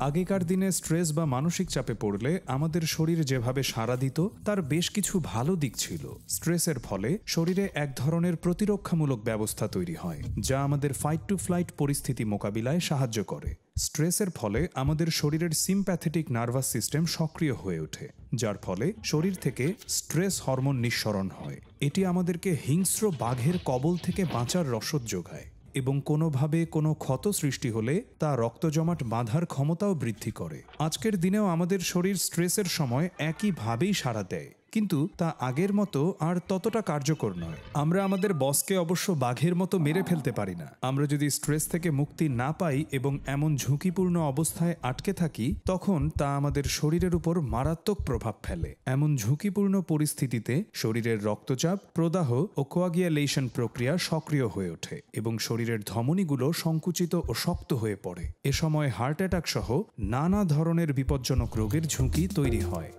আগেকার দিনে স্ট্রেস বা মানসিক চাপে পড়লে আমাদের শরীর যেভাবে সাড়া দিত তার বেশ কিছু ভালো দিক ছিল। স্ট্রেসের ফলে শরীরে এক ধরনের প্রতিরক্ষামূলক ব্যবস্থা তৈরি হয়, যা আমাদের ফাইট টু ফ্লাইট পরিস্থিতি মোকাবিলায় সাহায্য করে। স্ট্রেসের ফলে আমাদের শরীরের সিম্প্যাথেটিক নার্ভাস সিস্টেম সক্রিয় হয়ে ওঠে, যার ফলে শরীর থেকে স্ট্রেস হরমোন নিঃসরণ হয়। এটি আমাদেরকে হিংস্র বাঘের কবল থেকে বাঁচার রসদ যোগায় এবং কোনোভাবে কোনো ক্ষত সৃষ্টি হলে তা রক্ত জমাট বাঁধার ক্ষমতাও বৃদ্ধি করে। আজকের দিনেও আমাদের শরীর স্ট্রেসের সময় একইভাবেই সাড়া দেয়, কিন্তু তা আগের মতো আর ততটা কার্যকর নয়। আমরা আমাদের বসকে অবশ্য বাঘের মতো মেরে ফেলতে পারি না। আমরা যদি স্ট্রেস থেকে মুক্তি না পাই এবং এমন ঝুঁকিপূর্ণ অবস্থায় আটকে থাকি, তখন তা আমাদের শরীরের উপর মারাত্মক প্রভাব ফেলে। এমন ঝুঁকিপূর্ণ পরিস্থিতিতে শরীরের রক্তচাপ, প্রদাহ ও কোয়াগুলেশন প্রক্রিয়া সক্রিয় হয়ে ওঠে এবং শরীরের ধমনীগুলো সংকুচিত ও শক্ত হয়ে পড়ে। এ সময় হার্ট অ্যাটাক সহ নানা ধরনের বিপজ্জনক রোগের ঝুঁকি তৈরি হয়।